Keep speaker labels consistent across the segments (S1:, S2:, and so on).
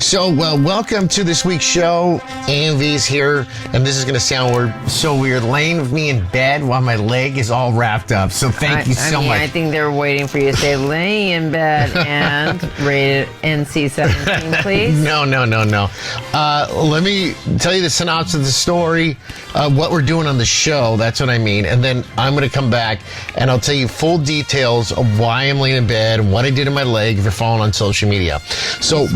S1: So, welcome to this week's show. AMV's here, and this is going to sound so weird. Laying with me in bed while my leg is all wrapped up. So, thank you so much.
S2: I think they're waiting for you to say laying in bed and rated NC-17, please.
S1: No. Let me tell you the synopsis of the story, what we're doing on the show. That's what I mean. And then I'm going to come back, and I'll tell you full details of why I'm laying in bed and what I did in my leg if you're following on social media. So,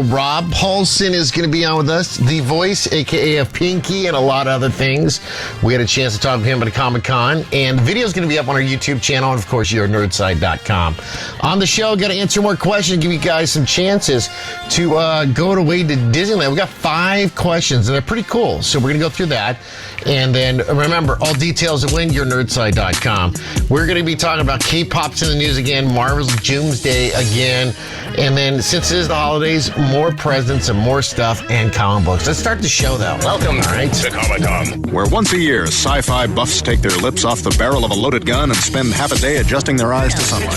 S1: Rob Paulsen is going to be on with us, the voice, a.k.a. of Pinky, and a lot of other things. We had a chance to talk to him at a Comic-Con, and the video is going to be up on our YouTube channel, and of course, yournerdside.com. On the show, got to answer more questions, give you guys some chances to go away to Disneyland. We got 5 questions, and they're pretty cool, so we're going to go through that. And then, remember, all details at yournerdside.com. We're going to be talking about K-pop's in the news again, Marvel's Doomsday again, and then, since it is the holidays, more presents and more stuff and comic books. Let's start the show, though.
S3: Welcome to Comic-Con, where once a year, sci-fi buffs take their lips off the barrel of a loaded gun and spend half a day adjusting their eyes to sunlight.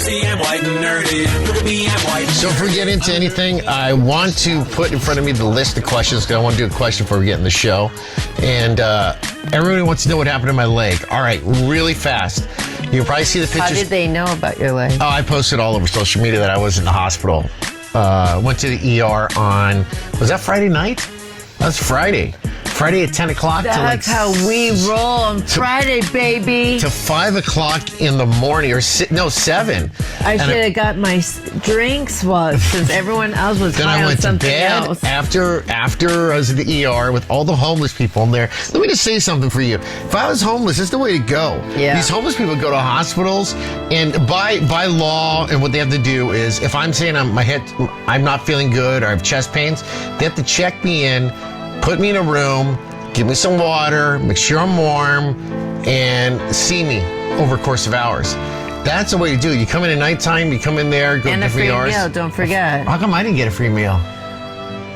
S1: So if we get into anything, I want to put in front of me the list of questions, because I want to do a question before we get in the show. And everybody wants to know what happened to my leg. All right, really fast. You'll probably see the pictures.
S2: How did they know about your leg?
S1: Oh, I posted all over social media that I was in the hospital. Went to the ER on, was that Friday night? That was Friday. Friday at 10 o'clock.
S2: That's how we roll on Friday, baby.
S1: To 5 o'clock in the morning, or 7.
S2: I should have got my drinks since everyone else was
S1: then
S2: high
S1: I went
S2: on something
S1: to bed
S2: else.
S1: After I was at the ER with all the homeless people in there. Let me just say something for you. If I was homeless, it's the way to go.
S2: Yeah.
S1: These homeless people go to hospitals, and by law, and what they have to do is, if I'm saying I'm not feeling good or I have chest pains, they have to check me in, put me in a room, give me some water, make sure I'm warm, and see me over a course of hours. That's the way to do it. You come in at nighttime, you come in there, go
S2: and a free meal, don't forget.
S1: How come I didn't get a free meal?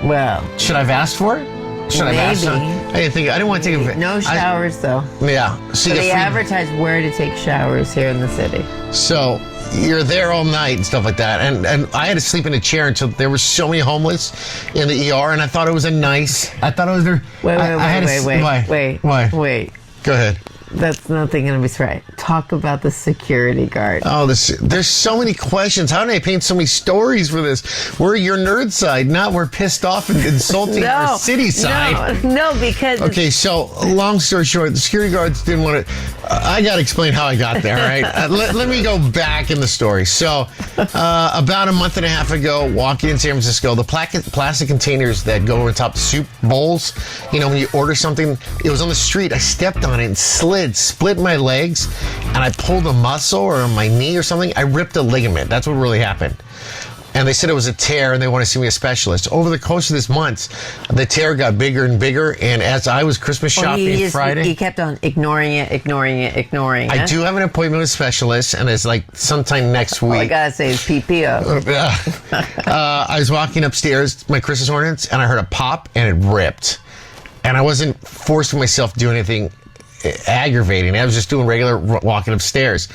S2: Well,
S1: should I have asked for it?
S2: Maybe.
S1: I didn't want to take a...
S2: No showers, though.
S1: Yeah.
S2: So they advertise where to take showers here in the city.
S1: So you're there all night and stuff like that. And I had to sleep in a chair until there were so many homeless in the ER, and I thought it was I thought it was their...
S2: Wait.
S1: Go ahead.
S2: That's nothing going to be right. Talk about the security guard.
S1: Oh, there's so many questions. How did I paint so many stories for this? We're your nerd side, not we're pissed off and insulting our city side.
S2: No, because...
S1: Okay, so long story short, the security guards didn't want to... I got to explain how I got there, right? Let me go back in the story. So about a month and a half ago, walking in San Francisco, the plastic containers that go over the top of soup bowls, when you order something, it was on the street. I stepped on it and split my legs, and I pulled a muscle or my knee or something. I ripped a ligament. That's what really happened. And they said it was a tear, and they want to see me a specialist. Over the course of this month, the tear got bigger and bigger, and as I was Christmas shopping Friday...
S2: He kept on ignoring it.
S1: I do have an appointment with a specialist, and it's like sometime next week.
S2: All I gotta say is PPO.
S1: I was walking upstairs, my Christmas ornaments, and I heard a pop, and it ripped. And I wasn't forcing myself to do anything aggravating. I was just doing regular walking upstairs.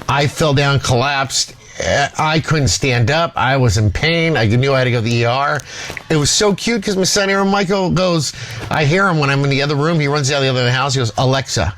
S1: I fell down, collapsed. I couldn't stand up. I was in pain. I knew I had to go to the ER. It was so cute because my son Aaron Michael goes, I hear him when I'm in the other room. He runs out the other house. He goes, Alexa.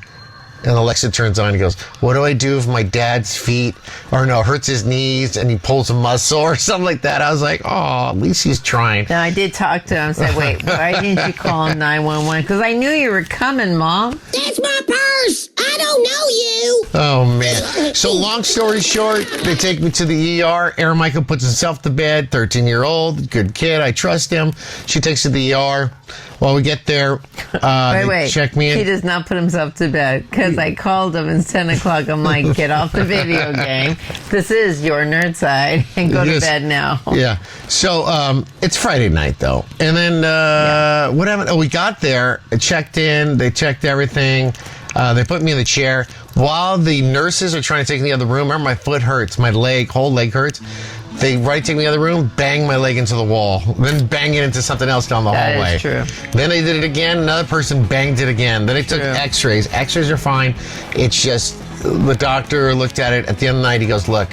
S1: And Alexa turns on and goes, what do I do if my dad's feet, hurts his knees and he pulls a muscle or something like that? I was like, oh, at least he's trying.
S2: Now, I did talk to him and say, wait, why didn't you call 911? Because I knew you were coming, Mom.
S4: That's my purse. I don't know you.
S1: Oh, man. So long story short, they take me to the ER. Aaron Michael puts himself to bed, 13-year-old, good kid. I trust him. She takes to the ER. While we get there,
S2: wait.
S1: Check me in.
S2: He does not put himself to bed because I called him. It's 10 o'clock. I'm like, get off the video game. This is your nerd side and go to bed now.
S1: Yeah. So it's Friday night, though. And then what happened? Oh, we got there, checked in. They checked everything. They put me in the chair. While the nurses are trying to take me in the other room, remember my foot hurts. My whole leg hurts. They take me in the other room, bang my leg into the wall, then bang it into something else down the hallway.
S2: That is true.
S1: Then they did it again. Another person banged it again. Then they took x-rays. X-rays are fine. It's just the doctor looked at it. At the end of the night, he goes, look,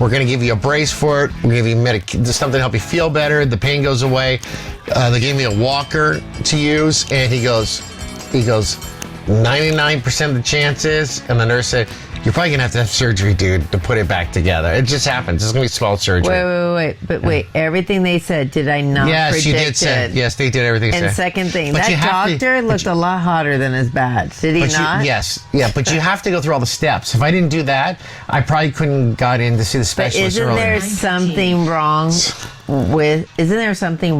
S1: We're going to give you a brace for it. We're going to give you something to help you feel better. The pain goes away. They gave me a walker to use, and he goes, 99% of the chances. And the nurse said, you're probably going to have surgery, dude, to put it back together. It just happens. It's going to be small surgery.
S2: Wait. But wait, everything they said, did I not predict
S1: she did say.
S2: it?
S1: Yes, they did everything
S2: And
S1: said.
S2: second thing,
S1: But
S2: that doctor looked a lot hotter than his badge. Did he not?
S1: Yes. Yeah, but you have to go through all the steps. If I didn't do that, I probably couldn't got in to see the
S2: But
S1: specialist
S2: isn't
S1: earlier.
S2: there something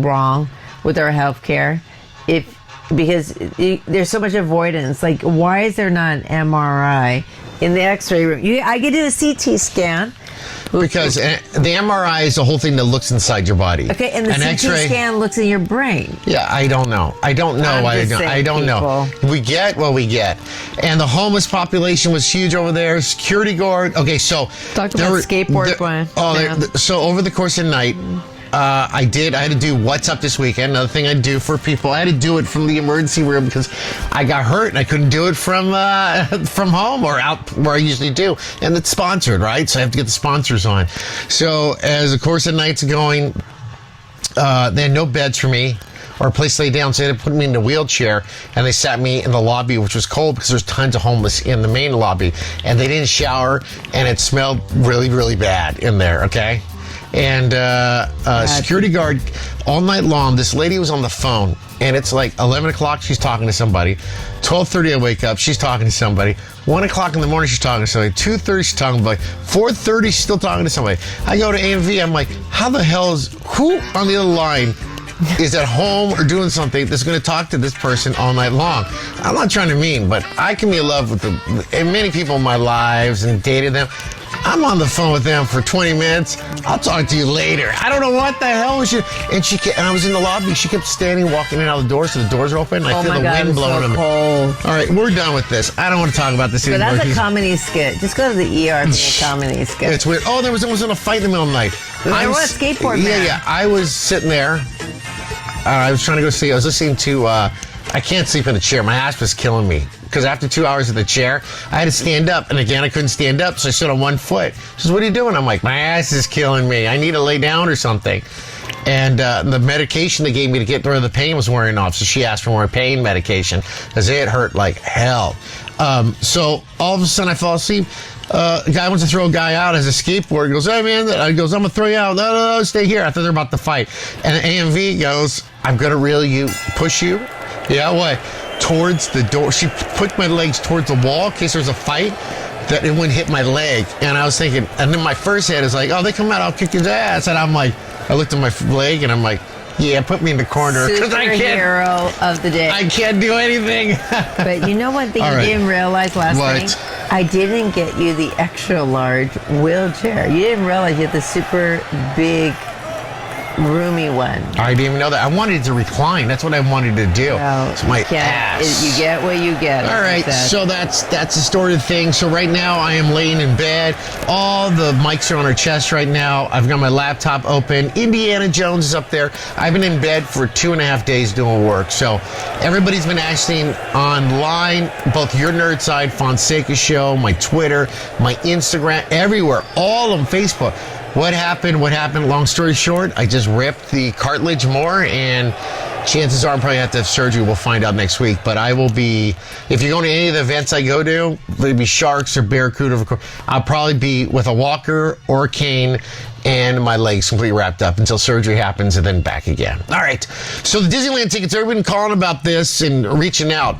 S2: wrong with our healthcare? Because there's so much avoidance. Like, why is there not an MRI in the X-ray room? I could do a CT scan.
S1: Because the MRI is the whole thing that looks inside your body.
S2: Okay, and the CT
S1: X-ray,
S2: scan looks in your brain.
S1: Yeah, I don't know. I don't know. I don't know. We get what we get. And the homeless population was huge over there. Security guard. Okay, so
S2: Talk about skateboard plan.
S1: So over the course of the night, I had to do What's Up This Weekend. Another thing I do for people. I had to do it from the emergency room because I got hurt and I couldn't do it from home or out where I usually do. And it's sponsored, right? So I have to get the sponsors on. So as the course of the night's going, they had no beds for me or a place to lay down, so they had to put me in a wheelchair, and they sat me in the lobby, which was cold because there's tons of homeless in the main lobby, and they didn't shower, and it smelled really, really bad in there, okay? And security guard all night long, this lady was on the phone, and it's like 11 o'clock, she's talking to somebody. 12:30, I wake up, she's talking to somebody. 1 o'clock in the morning, she's talking to somebody. 2:30, she's talking to somebody. 4:30, she's still talking to somebody. I go to AMV, I'm like, how the hell who on the other line is at home or doing something that's going to talk to this person all night long? I'm not trying to mean, but I can be in love with many people in my lives and dated them. I'm on the phone with them for 20 minutes. I'll talk to you later. I don't know what the hell was she. And I was in the lobby. She kept standing, walking in and out of the door, so the doors are open. And I feel the wind blowing on me.
S2: Cold.
S1: All right, we're done with this. I don't want to talk about this anymore.
S2: But that's a comedy skit. Just go to the ER for a comedy skit.
S1: It's weird. Oh, there was a fight in the middle of the night.
S2: There was a skateboard man.
S1: Yeah. I was sitting there. I was trying to go see. I was listening to. I can't sleep in a chair. My ass was killing me. Because after 2 hours in the chair, I had to stand up. And again, I couldn't stand up, so I stood on one foot. She says, what are you doing? I'm like, my ass is killing me. I need to lay down or something. And the medication they gave me to get rid of the pain was wearing off. So she asked for more pain medication because it hurt like hell. So all of a sudden I fall asleep. A guy wants to throw a guy out as a skateboard. He goes, hey man, I'm going to throw you out. No, stay here. I thought they were about to fight. And AMV goes, I'm going to reel you, push you. Yeah, what? Towards the door. She put my legs towards the wall in case there was a fight, that it wouldn't hit my leg. And I was thinking, and then my first head is like, oh, they come out, I'll kick his ass. And I'm like, I looked at my leg and I'm like, yeah, put me in the corner.
S2: Superhero of the day.
S1: I can't do anything.
S2: But you know one thing you didn't realize last night? I didn't get you the extra large wheelchair. You didn't realize you had the super big roomy one.
S1: I didn't even know that. I wanted it to recline. That's what I wanted to do.
S2: Well,
S1: it's my ass.
S2: You get what you get.
S1: All right, so that's the story of the thing. So right now I am laying in bed. All the mics are on our chest right now. I've got my laptop open. Indiana Jones is up there. I've been in bed for 2.5 days doing work. So everybody's been asking online, both Your Nerd Side, Fonseca Show, my Twitter, my Instagram, everywhere, all of them, Facebook. What happened? Long story short, I just ripped the cartilage more, and chances are I'll probably have to have surgery. We'll find out next week. But I will be, if you're going to any of the events I go to, maybe Sharks or Barracuda, I'll probably be with a walker or a cane and my legs completely wrapped up until surgery happens and then back again. All right. So the Disneyland tickets, everybody's been calling about this and reaching out.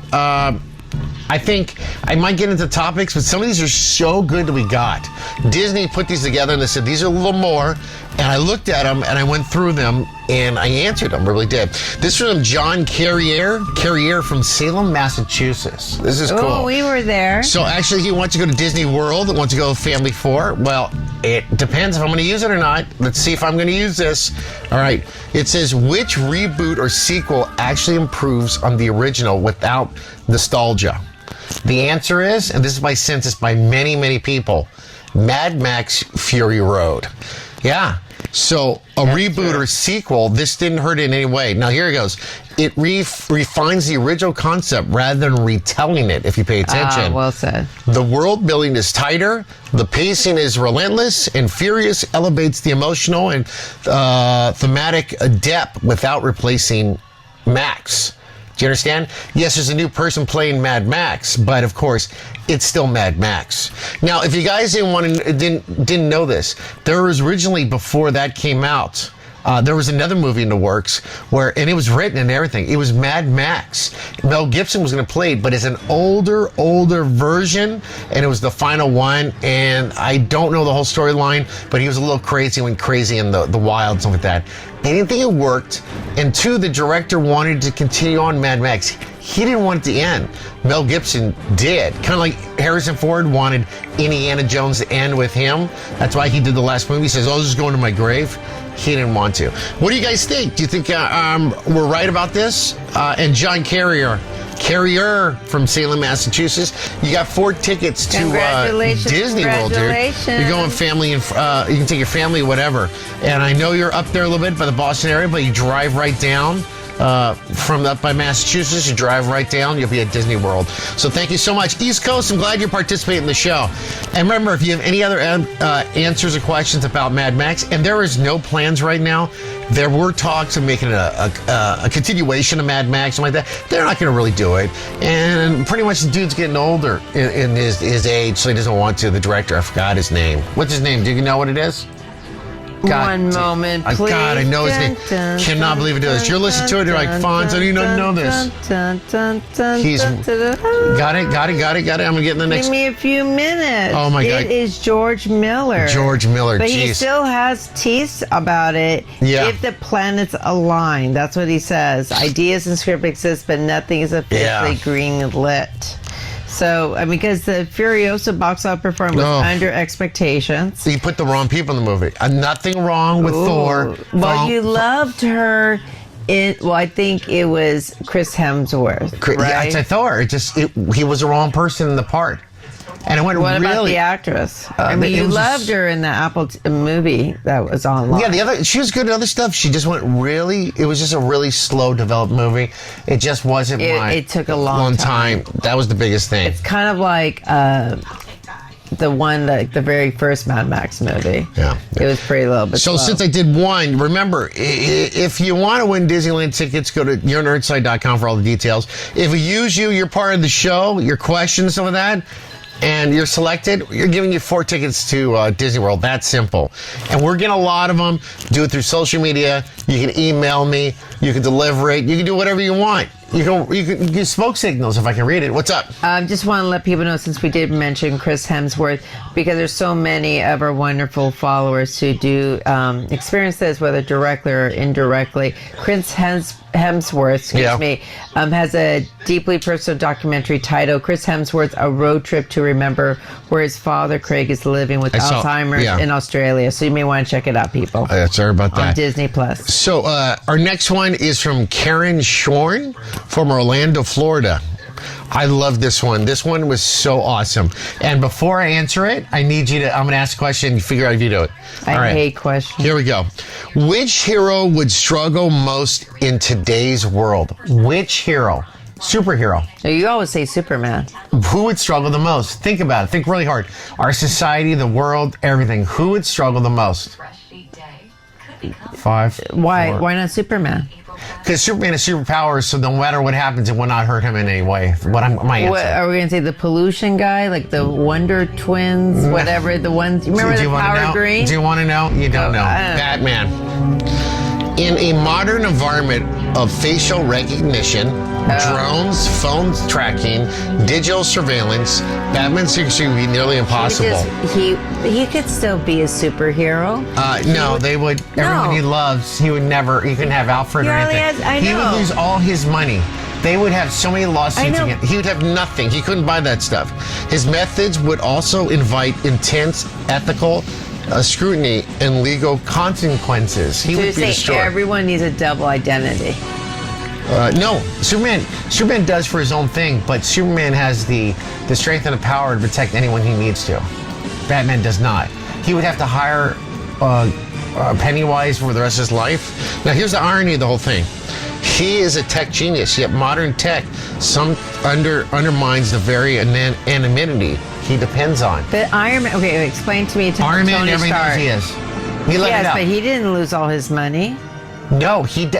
S1: I think I might get into topics, but some of these are so good that we got. Disney put these together and they said, these are a little more. And I looked at them and I went through them and I answered them, really did. This is from John Carrier from Salem, Massachusetts. This is cool.
S2: Oh, we were there.
S1: So actually he wants to go to Disney World, wants to go Family 4. Well, it depends if I'm going to use it or not. Let's see if I'm going to use this. All right. It says, which reboot or sequel actually improves on the original without nostalgia? The answer is, and this is by census by many, many people, Mad Max Fury Road. Yeah. So a reboot or sequel, this didn't hurt in any way. Now here it goes. It refines the original concept rather than retelling it, if you pay attention.
S2: Well said.
S1: The world building is tighter, the pacing is relentless, and Furious elevates the emotional and thematic depth without replacing Max. Do you understand? Yes, there's a new person playing Mad Max, but of course, it's still Mad Max. Now, if you guys didn't know this, there was originally, before that came out, there was another movie in the works and it was written and everything. It was Mad Max. Mel Gibson was going to play it, but it's an older version, and it was the final one. And I don't know the whole storyline, but he was a little crazy, went crazy in the wild, and stuff like that. They didn't think it worked. And two, the director wanted to continue on Mad Max. He didn't want it to end. Mel Gibson did. Kind of like Harrison Ford wanted Indiana Jones to end with him. That's why he did the last movie. He says, "I'll just go into my grave." He didn't want to. What do you guys think? Do you think we're right about this? And John Carrier from Salem, Massachusetts. You got 4 tickets to Disney World, dude. You're going family, and you can take your family, whatever. And I know you're up there a little bit by the Boston area, but you drive right down. From up by Massachusetts, you drive right down, you'll be at Disney World. So thank you so much. East Coast, I'm glad you're participating in the show. And remember, if you have any other answers or questions about Mad Max, and there is no plans right now, there were talks of making a continuation of Mad Max, something like that. They're not going to really do it. And pretty much the dude's getting older in his age, so he doesn't want to. The director, I forgot his name. What's his name? Do you know what it is?
S2: One moment, please.
S1: God, I know his name. Cannot believe it does. You're listening to it, you're like, Fonz, I do not know this. He's got it. I'm gonna get in the next.
S2: Give me a few minutes.
S1: Oh my God.
S2: It is George Miller.
S1: But
S2: he still has teased about it.
S1: Yeah.
S2: If the planets align, that's what he says. Ideas and script exist, but nothing is officially green lit. So, because the Furiosa box office performance was under expectations.
S1: You put the wrong people in the movie. Nothing wrong with Thor.
S2: Well, you loved her. I think it was Chris Hemsworth, right?
S1: Yeah, it's Thor. He was the wrong person in the part. And it went
S2: what
S1: really...
S2: about the actress? You loved her in the Apple movie that was online.
S1: Yeah, she was good at other stuff. She just went it was just a really slow developed movie. It just wasn't
S2: It took a long time.
S1: That was the biggest thing.
S2: It's kind of like the one, the very first Mad Max movie.
S1: Yeah.
S2: It was pretty low, but
S1: so
S2: slow.
S1: Since I did one, remember, if you want to win Disneyland tickets, go to yournerdside.com for all the details. If we use you're part of the show, your questions, some of that, and you're selected, you're giving you 4 tickets to Disney World. That's simple. And we're getting a lot of them. Do it through social media. You can email me. You can deliver it. You can do whatever you want. You can give smoke signals if I can read it. What's up?
S2: Just want to let people know, since we did mention Chris Hemsworth, because there's so many of our wonderful followers who do experience this, whether directly or indirectly. Chris Hemsworth, has a deeply personal documentary titled Chris Hemsworth, A Road Trip to Remember, where his father, Craig, is living with Alzheimer's in Australia. So you may want to check it out, people.
S1: Sorry about that.
S2: On Disney Plus.
S1: So our next one is from Karen Shorn from Orlando, Florida. I love this one. This one was so awesome. And before I answer it, I'm going to ask a question and figure out if you do it.
S2: I hate questions.
S1: Here we go. Which hero would struggle most in today's world? Which hero? Superhero.
S2: You always say Superman.
S1: Who would struggle the most? Think about it. Think really hard. Our society, the world, everything. Who would struggle the most? 5.
S2: Why not Superman?
S1: Because Superman has superpowers, so no matter what happens, it will not hurt him in any way. My answer.
S2: What, are we going to say the pollution guy, like the Wonder Twins, whatever, the ones... Remember the Power Green?
S1: Do you want to know? You don't know. Batman. In a modern environment of facial recognition, drones, phone tracking, digital surveillance, Batman's secrecy would be nearly impossible.
S2: He could still be a superhero.
S1: No, they would. Everyone he loves, he couldn't have Alfred or anything. He would lose all his money. They would have so many lawsuits against him. He would have nothing. He couldn't buy that stuff. His methods would also invite intense ethical scrutiny and legal consequences. He would be destroyed.
S2: Everyone needs a double identity.
S1: No, Superman does for his own thing, but Superman has the strength and the power to protect anyone he needs to. Batman does not. He would have to hire Pennywise for the rest of his life. Now, here's the irony of the whole thing. He is a tech genius, yet modern tech undermines the very anonymity he depends on.
S2: But Iron Man, okay, explain to me.
S1: Iron Man,
S2: Tony
S1: everybody knows
S2: Stark.
S1: he is. He let it
S2: Yes,
S1: out.
S2: but he didn't lose all his money.
S1: No, he's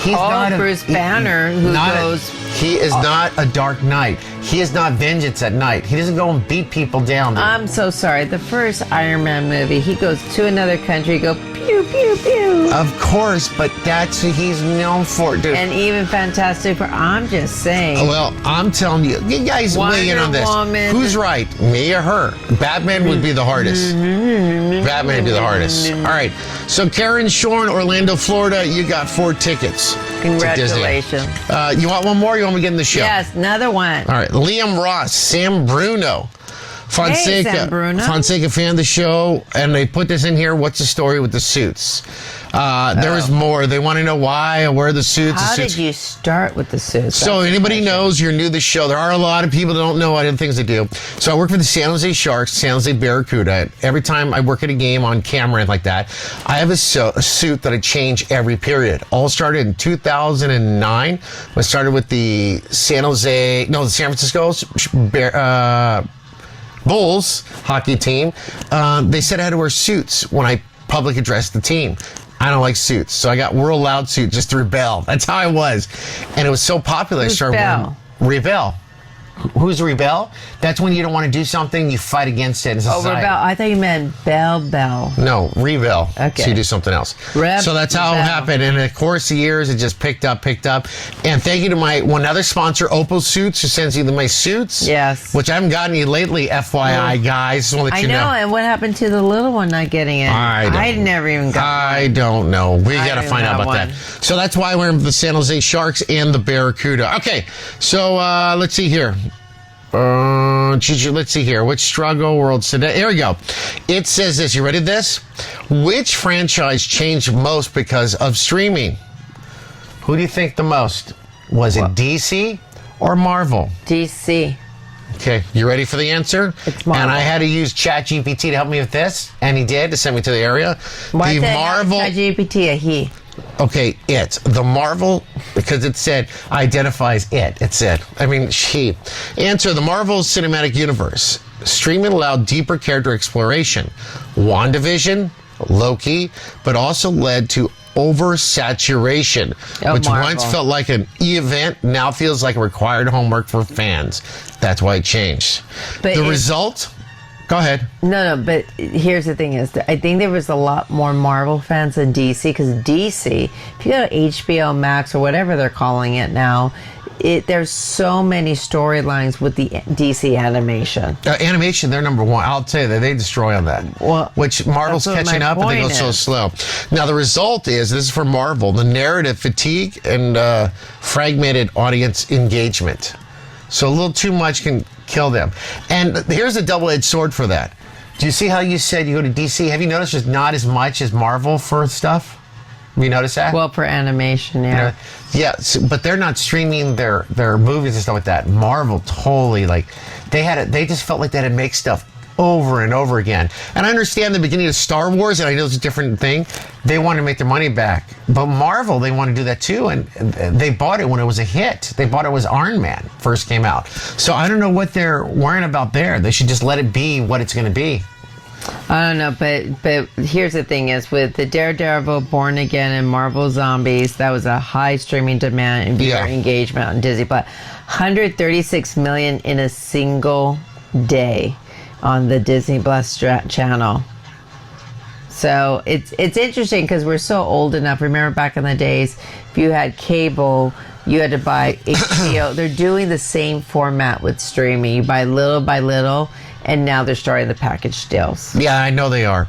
S1: not
S2: Bruce Banner, who goes...
S1: He is not a Dark Knight. He is not vengeance at night. He doesn't go and beat people down.
S2: I'm so sorry. The first Iron Man movie, he goes to another country, go pew, pew, pew.
S1: Of course, but that's what he's known for, dude.
S2: And even Fantastic Four. I'm just saying.
S1: Well, I'm telling you guys weigh in on this.
S2: Woman.
S1: Who's right, me or her? Batman would be the hardest. Batman would be the hardest. All right. So Karen Shore in Orlando, Florida, you got 4 tickets.
S2: Congratulations.
S1: To Disney. You want one more? Or you want me to get in the show?
S2: Yes, another one.
S1: All right. Liam Ross, Sam Bruno. Fonseca,
S2: Hey, Sam Bruno.
S1: Fonseca fan of the show, and they put this in here. What's the story with the suits? There was more. They want to know why or where the suits.
S2: How
S1: the suits.
S2: did you start with the suits?
S1: So
S2: That's
S1: anybody
S2: the question.
S1: knows you're new to the show. There are a lot of people that don't know other things they do. So I work for the San Jose Sharks, San Jose Barracuda. Every time I work at a game on camera and like that, I have a suit that I change every period. All started in 2009. I started with the San Francisco Bulls hockey team. They said I had to wear suits when I public addressed the team. I don't like suits, so I got World Loud suit just to rebel. That's how I was, and it was so popular.
S2: Who's
S1: I started
S2: Bell?
S1: wearing Rebel. Who's rebel? That's when you don't want to do something, you fight against it in society.
S2: Oh, rebel. I thought you meant Bell.
S1: No, rebel.
S2: Okay.
S1: So you do something else. So that's how it
S2: Rebel.
S1: happened. And in the course of years, it just picked up. And thank you to my one other sponsor, Opal Suits, who sends you my suits.
S2: Yes.
S1: Which I haven't gotten you lately, FYI, guys. Just want to let
S2: I
S1: you
S2: know, and what happened to the little one not getting it? I never even got
S1: I don't know. We got to
S2: don't
S1: find out
S2: have
S1: about
S2: one.
S1: that. So that's why we're in the San Jose Sharks and the Barracuda. Okay, so let's see here. Let's see here. Which struggle worlds today? Here we go. It says this. You ready to this? Which franchise changed most because of streaming? Who do you think the most? Was it DC or Marvel?
S2: DC.
S1: Okay, you ready for the answer?
S2: It's Marvel.
S1: And I had to use ChatGPT to help me with this, and he did to send me to the area.
S2: Why
S1: The
S2: did
S1: Marvel.
S2: GPT a he?
S1: Okay, the Marvel, because it said identifies it. It said, she. Answer, the Marvel Cinematic Universe. Streaming allowed deeper character exploration. WandaVision, Loki, but also led to oversaturation, which
S2: Marvel.
S1: once felt like an event, now feels like a required homework for fans. That's why it changed.
S2: But
S1: The result? Go ahead.
S2: No, but here's the thing is, I think there was a lot more Marvel fans than DC, because DC, if you go to HBO Max or whatever they're calling it now, there's so many storylines with the DC animation.
S1: Animation, they're number one. I'll tell you that they destroy on that.
S2: Well,
S1: which Marvel's
S2: that's what
S1: catching
S2: my
S1: up, and they go
S2: point
S1: so
S2: is.
S1: slow. Now the result is, this is for Marvel, the narrative fatigue and fragmented audience engagement. So a little too much can kill them. And here's a double-edged sword for that. Do you see how you said you go to DC? Have you noticed there's not as much as Marvel for stuff? Have you noticed that?
S2: Well, for animation, yeah.
S1: Yeah, but they're not streaming their movies and stuff like that. Marvel totally, they just felt like they had to make stuff over and over again. And I understand the beginning of Star Wars, and I know it's a different thing. They want to make their money back. But Marvel, they want to do that too, and they bought it when it was a hit. They bought it when Iron Man first came out. So I don't know what they're worrying about there. They should just let it be what it's going to be.
S2: I don't know, but here's the thing is, with the Daredevil, Born Again, and Marvel Zombies, that was a high streaming demand and viewer engagement on Disney+. 136 million in a single day on the Disney Plus channel. So it's interesting because we're so old enough. Remember back in the days, if you had cable, you had to buy HBO. They're doing the same format with streaming. You buy little by little, and now they're starting the package deals.
S1: Yeah, I know they are.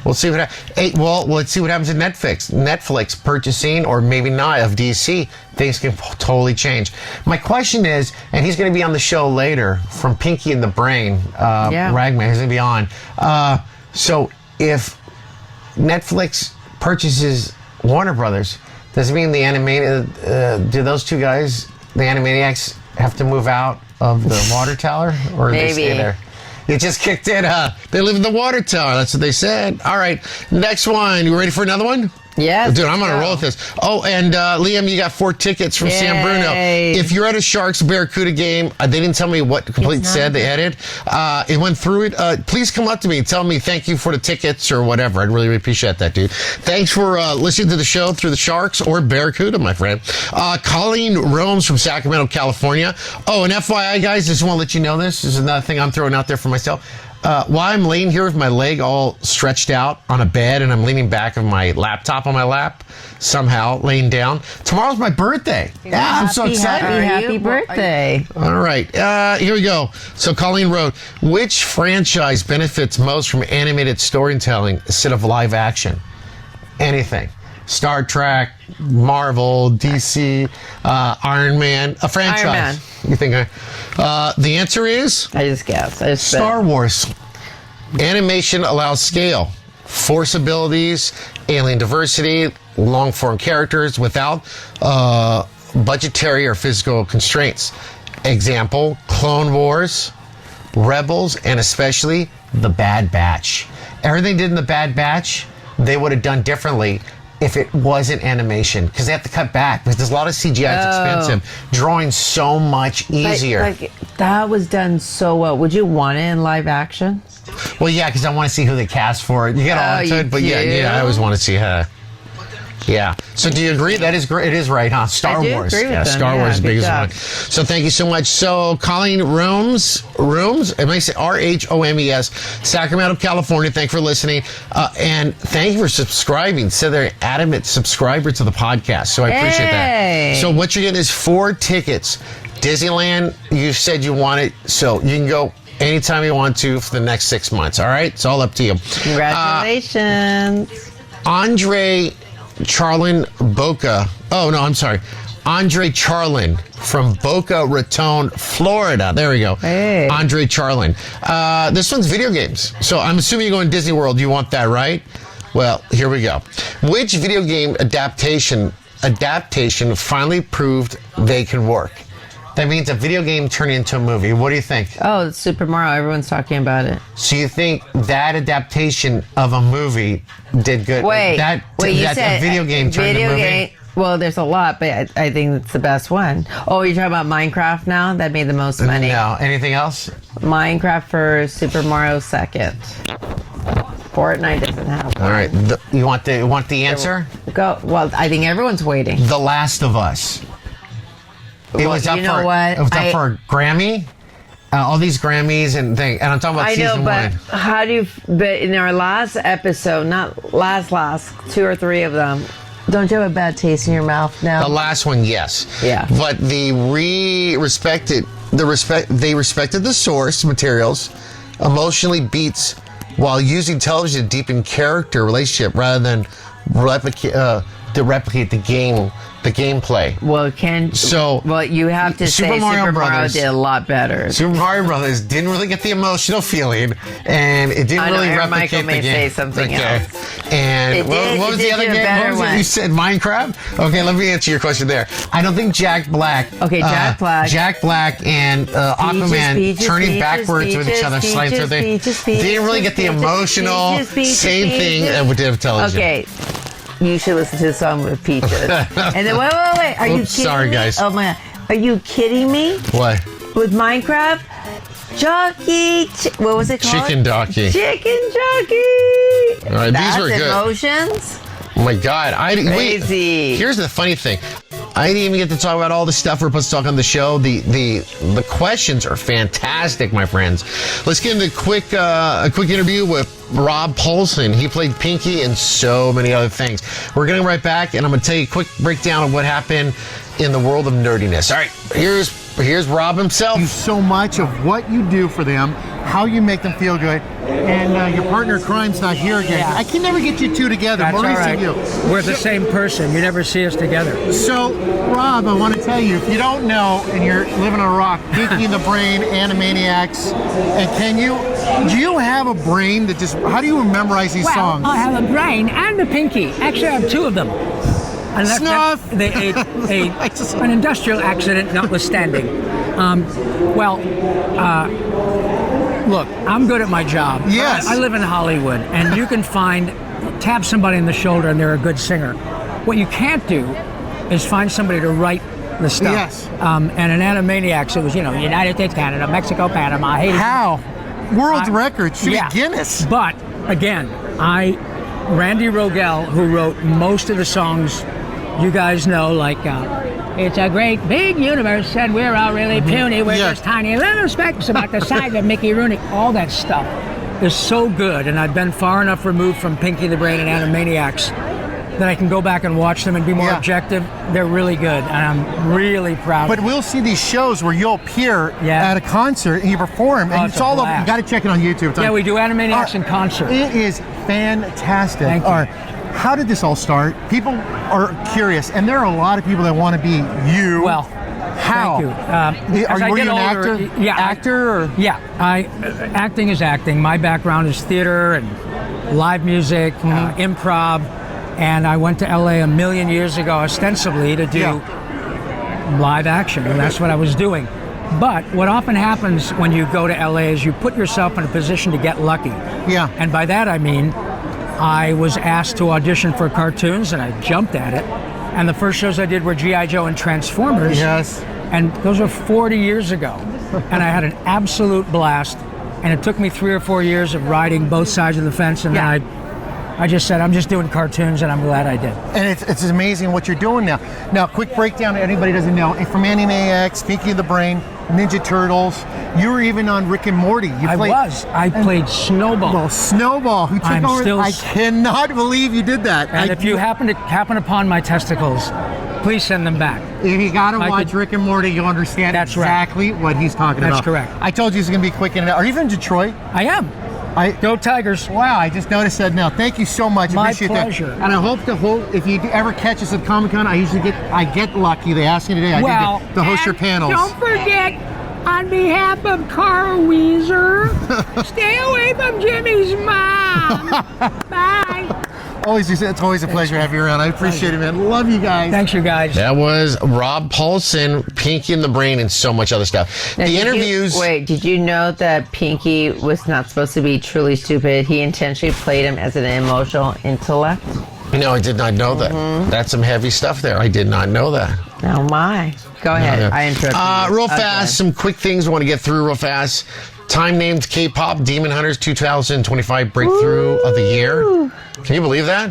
S1: We'll see what let's see what happens in Netflix. Netflix purchasing, or maybe not, of DC. Things can totally change. My question is, and he's going to be on the show later from Pinky and the Brain. Ragman, he's going to be on. So if Netflix purchases Warner Brothers, does it mean the do those two guys, the Animaniacs, have to move out of the water tower, or do they stay there? It just kicked in. They live in the water tower. That's what they said. All right. Next one. You ready for another one?
S2: Yes.
S1: Dude, I'm on a roll with this. Oh, and Liam, you got 4 tickets from San Bruno. If you're at a Sharks Barracuda game, they didn't tell me what complete said they edited. It went through it. Please come up to me and tell me thank you for the tickets or whatever. I'd really appreciate that, dude. Thanks for listening to the show through the Sharks or Barracuda, my friend. Colleen Romes from Sacramento, California. Oh, and FYI, guys, just want to let you know this. This is another thing I'm throwing out there for myself. While I'm laying here with my leg all stretched out on a bed and I'm leaning back of my laptop on my lap, somehow laying down. Tomorrow's my birthday. Yeah, I'm so excited.
S2: Happy birthday.
S1: All right, here we go. So Colleen wrote, which franchise benefits most from animated storytelling instead of live action? Anything. Star Trek, Marvel, DC, Iron Man, a franchise.
S2: Iron Man.
S1: You think? The answer is?
S2: I just guessed.
S1: Star Wars. Animation allows scale, force abilities, alien diversity, long-form characters without budgetary or physical constraints. Example, Clone Wars, Rebels, and especially The Bad Batch. Everything did in The Bad Batch, they would have done differently if it wasn't animation, because they have to cut back because there's a lot of CGI. It's expensive. Drawing's so much easier.
S2: Like, that was done so well. Would you want it in live action?
S1: Well, yeah, because I want to see who they cast for it. You get all into it, but yeah, I always want to see her. Yeah. So do you agree? That is great. It is right, huh? Star Wars.
S2: Agree with them.
S1: Star Wars is the biggest
S2: job.
S1: one. So thank you so much. So Colleen Rooms, am I say RHOMES, Sacramento, California. Thank you for listening. And thank you for subscribing. So they're an adamant subscriber to the podcast. So I appreciate that. So what you're getting is 4 tickets. Disneyland, you said you want it, so you can go anytime you want to for the next 6 months. All right? It's all up to you.
S2: Congratulations.
S1: Andre Charlin Boca. Oh, no, I'm sorry. Andre Charlin from Boca Raton, Florida. There we go.
S2: Hey.
S1: Andre Charlin. This one's video games. So I'm assuming you're going Disney World. You want that, right? Well, here we go. Which video game adaptation finally proved they can work? That means a video game turning into a movie. What do you think?
S2: Oh, it's Super Mario. Everyone's talking about it.
S1: So you think that adaptation of a movie did good?
S2: Wait, you said
S1: a video game turned into a movie?
S2: Well, there's a lot, but I think it's the best one. Oh, you're talking about Minecraft now? That made the most money.
S1: No. Anything else?
S2: Minecraft for Super Mario second. Fortnite doesn't have one.
S1: All right. You want the answer?
S2: Go. Well, I think everyone's waiting.
S1: The Last of Us. It was up for a Grammy. All these Grammys and things. And I'm talking about season 1.
S2: How do you... But in our last episode, not last, 2 or 3 of them, don't you have a bad taste in your mouth now?
S1: The last one, yes.
S2: Yeah.
S1: But they respected the source materials, emotionally beats, while using television to deepen character relationship rather than replicate the gameplay.
S2: Well, you have to say Super Mario did a lot better.
S1: Super Mario Brothers didn't really get the emotional feeling, and it didn't really replicate
S2: Michael
S1: the
S2: may
S1: game.
S2: say something else.
S1: And what was the other game? What was it? You said Minecraft? Okay, let me answer your question there. I don't think Jack Black.
S2: Okay, Jack Black
S1: and Aquaman turning backwards with each other, sliding through the. They didn't really get the emotional same thing that we did with television.
S2: Okay. You should listen to the song with Peaches. And then, wait. Are you kidding
S1: sorry,
S2: me?
S1: guys.
S2: Oh, my God. Are you kidding me?
S1: What?
S2: With Minecraft? What was it called?
S1: Chicken Jockey.
S2: Chicken Jockey.
S1: All right, these were good.
S2: Emotions?
S1: Oh, my God.
S2: Crazy.
S1: Here's the funny thing. I didn't even get to talk about all the stuff we're supposed to talk on the show. The questions are fantastic, my friends. Let's get into a quick interview with Rob Paulsen. He played Pinky and so many other things. We're getting right back, and I'm going to tell you a quick breakdown of what happened in the world of nerdiness. All right, here's Rob himself.
S5: You so much of what you do for them, how you make them feel good, and your partner in crime's not here again.
S6: Yeah.
S5: I can never get you two together,
S6: That's
S5: Maurice
S6: all right.
S5: and you.
S6: We're the same person. You never see us together.
S5: So, Rob, I want to tell you, if you don't know, and you're living on a rock, Pinky and the Brain, Animaniacs, and do you have a brain that just, how do you memorize these songs?
S6: I have a brain and a pinky. Actually, I have 2 of them. And
S5: Snuff!
S6: An industrial accident notwithstanding. Look, I'm good at my job.
S5: Yes.
S6: I live in Hollywood, and you can tap somebody on the shoulder and they're a good singer. What you can't do is find somebody to write the stuff.
S5: Yes.
S6: And in Animaniacs, it was, United States, Canada, Mexico, Panama, Haiti.
S5: How? World record. Should be
S6: Yeah.
S5: Guinness.
S6: But, again, Randy Rogel, who wrote most of the songs you guys know, like it's a great big universe and we're all really puny, we're
S5: Yes.
S6: just tiny little specks about the size of Mickey Rooney. All that stuff is so good, and I've been far enough removed from Pinky the Brain and Animaniacs that I can go back and watch them and be more
S5: Yeah.
S6: objective. They're really good, and I'm really proud.
S5: But we'll see these shows where you'll appear
S6: Yeah.
S5: at a concert and you perform, and
S6: Oh,
S5: it's
S6: it's a
S5: all over. You
S6: blast.
S5: got to check it on YouTube. It's
S6: yeah,
S5: on-
S6: we do Animaniacs in concert.
S5: It is fantastic.
S6: Thank you.
S5: All right. How did this all start? People are curious, and there are a lot of people that want to be you.
S6: Well,
S5: how?
S6: thank you. As I
S5: were
S6: get
S5: you an
S6: older,
S5: actor?
S6: yeah,
S5: Actor? Or?
S6: Yeah, acting is acting. My background is theater and live music, improv, and I went to LA a million years ago ostensibly to do live action, and that's what I was doing. But what often happens when you go to LA is you put yourself in a position to get lucky.
S5: Yeah.
S6: And by that I mean I was asked to audition for cartoons, and I jumped at it. And the first shows I did were G.I. Joe and Transformers.
S5: Yes.
S6: And those were 40 years ago. And I had an absolute blast. And it took me 3 or 4 years of riding both sides of the fence. And then I just said, I'm just doing cartoons, and I'm glad I did.
S5: And it's amazing what you're doing now. Now, quick breakdown, anybody doesn't know. From Animaniacs, Pinky the Brain, Ninja Turtles, you were even on Rick and Morty.
S6: I played Snowball.
S5: Well, Snowball, who took
S6: I'm
S5: over.
S6: still
S5: I cannot believe you did that.
S6: And if you happen upon my testicles, please send them back.
S5: If you gotta
S6: I
S5: watch
S6: could-
S5: Rick and Morty, you'll understand
S6: That's right.
S5: exactly what he's talking
S6: That's
S5: about.
S6: correct.
S5: I told you it's gonna be quick and are you from Detroit?
S6: I am. Go Tigers.
S5: Wow, I just noticed that now. Thank you so much.
S6: My
S5: Appreciate
S6: pleasure.
S5: That. And I hope if you ever catch us at Comic-Con, I get lucky. They asked me today. I did to host your panels.
S6: Don't forget, on behalf of Carl Weezer, stay away from Jimmy's mom. Bye.
S5: It's always a pleasure to have you around. I appreciate it, man. Love you guys.
S6: Thanks, you guys.
S1: That was Rob Paulsen, Pinky and the Brain, and so much other stuff.
S2: Now,
S1: The interviews.
S2: did you know that Pinky was not supposed to be truly stupid? He intentionally played him as an emotional intellect.
S1: No, I did not know that. That's some heavy stuff there. I did not know that.
S2: Oh my. Go ahead. I interrupted you.
S1: Real fast, some quick things I want to get through real fast. Time named K-pop Demon Hunters 2025 Breakthrough of the Year. Can you believe that?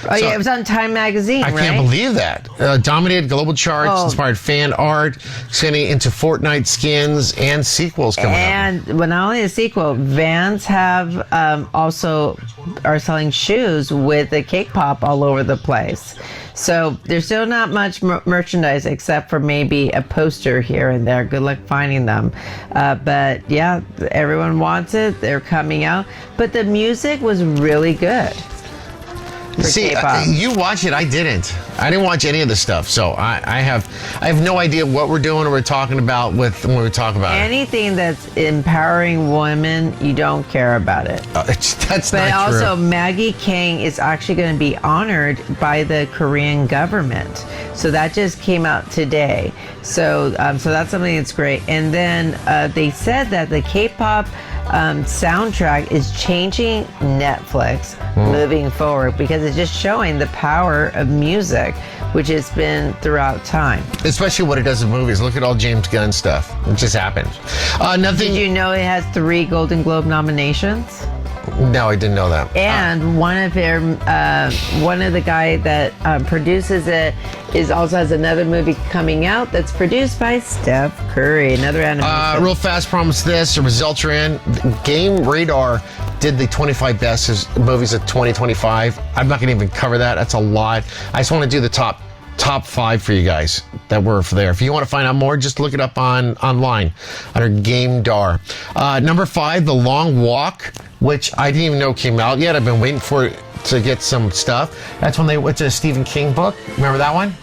S2: Oh, yeah, it was on Time Magazine,
S1: I
S2: right?
S1: can't believe that. Dominated global charts, inspired fan art, extending into Fortnite skins and sequels coming up.
S2: And well, not only the sequel, Vans have also are selling shoes with the cake pop all over the place. So there's still not much merchandise except for maybe a poster here and there. Good luck finding them. But yeah, everyone wants it. They're coming out. But the music was really good.
S1: See, you watch it. I didn't. I didn't watch any of the stuff, so I have no idea what we're doing or we're talking about when we talk about it.
S2: Anything that's empowering women, you don't care about it.
S1: That's
S2: But
S1: not true.
S2: also, Maggie King is actually going to be honored by the Korean government. So that just came out today. So that's something that's great. And then they said that the K-pop soundtrack is changing Netflix moving forward because it's just showing the power of music, which has been throughout time.
S1: Especially what it does in movies. Look at all James Gunn stuff. It just happened. Nothing.
S2: Did you know it has 3 Golden Globe nominations?
S1: No, I didn't know that.
S2: And one of the guy that produces it also has another movie coming out that's produced by Steph Curry, another animation.
S1: Real fast, promise this. The results are in. Game Radar did the 25 best movies of 2025. I'm not going to even cover that. That's a lot. I just want to do the top 5 for you guys that were there. If you want to find out more, just look it up online under Game Dar. Number 5, The Long Walk, which I didn't even know came out yet. I've been waiting for it to get some stuff. That's when they went to a Stephen King book. Remember that one?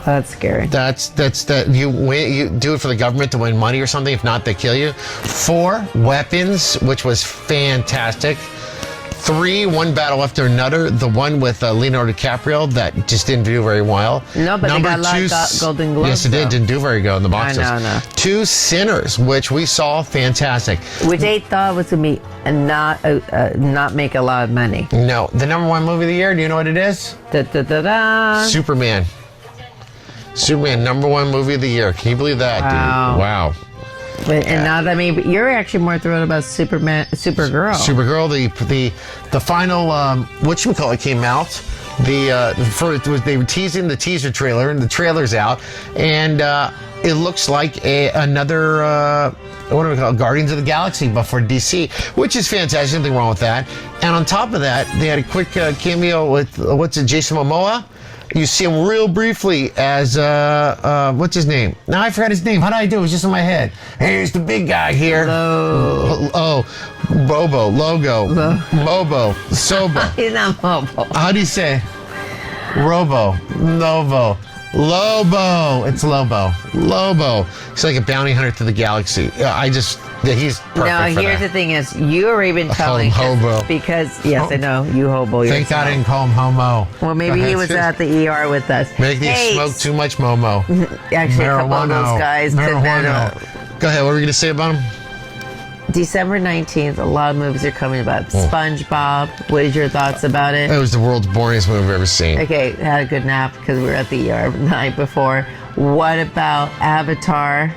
S2: That's scary.
S1: That's that you do it for the government to win money or something. If not, they kill you. 4, Weapons, which was fantastic. 3, One Battle After Another, the one with Leonardo DiCaprio that just didn't do very well.
S2: No, but they got a lot of Golden Globes.
S1: Yes, it did.
S2: though.
S1: Didn't do very good in the box office.
S2: I know.
S1: 2, Sinners, which we saw, fantastic.
S2: Which they thought was going to be not make a lot of money.
S1: No, the number 1 movie of the year, do you know what it is?
S2: Da, da, da, da.
S1: Superman. Superman, number 1 movie of the year. Can you believe that, dude? Wow.
S2: And now that you're actually more thrilled about Supergirl.
S1: Supergirl, the final whatchamacallit came out. They were teasing the teaser trailer, and the trailer's out, and it looks like another what do we call it? Guardians of the Galaxy, but for DC, which is fantastic. Nothing wrong with that. And on top of that, they had a quick cameo with Jason Momoa. You see him real briefly as what's his name? Now I forgot his name. How did I do? It was just in my head. Here's the big guy here. Bobo, Logo, Mobo, Sobo.
S2: He's not Mobo.
S1: How do you say? Robo, Novo, Lobo. It's Lobo. He's like a bounty hunter to the galaxy. He's perfect
S2: Now,
S1: for
S2: here's
S1: that.
S2: the thing is, you already been telling
S1: hobo.
S2: because, yes, I know, you hobo yourself.
S1: Thank God I didn't call him homo.
S2: Well, maybe he was at the ER with us.
S1: Make me smoke too much Momo.
S2: Actually, a couple of those guys couldn't handle.
S1: Go ahead. What were you going to say about him?
S2: December 19th, a lot of movies are coming about. SpongeBob, what is your thoughts about it?
S1: It was the world's boringest movie I've ever seen.
S2: Okay, had a good nap because we were at the ER the night before. What about Avatar?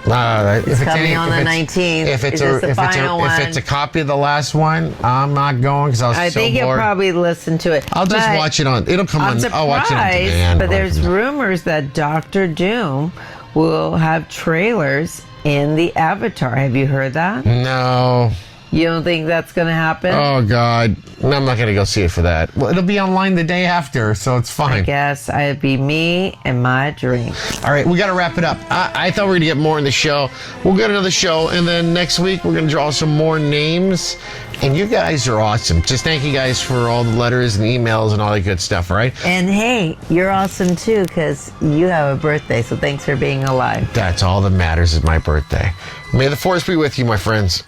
S2: It's coming on the 19th.
S1: If it's
S2: Is this the final one?
S1: If it's a copy of the last one, I'm not going because I was so bored.
S2: I think you'll probably listen to it.
S1: I'll just watch it on. It'll come on. I'll watch it on demand.
S2: But there's rumors that Doctor Doom will have trailers in the Avatar. Have you heard that?
S1: No.
S2: You don't think that's going to happen?
S1: Oh, God. No, I'm not going to go see it for that. Well, it'll be online the day after, so it's fine.
S2: I guess I'd be me and my dream.
S1: All right, we got to wrap it up. I thought we were going to get more in the show. We'll get another show, and then next week we're going to draw some more names. And you guys are awesome. Just thank you guys for all the letters and emails and all that good stuff, all right?
S2: And hey, you're awesome too because you have a birthday, so thanks for being alive.
S1: That's all that matters is my birthday. May the force be with you, my friends.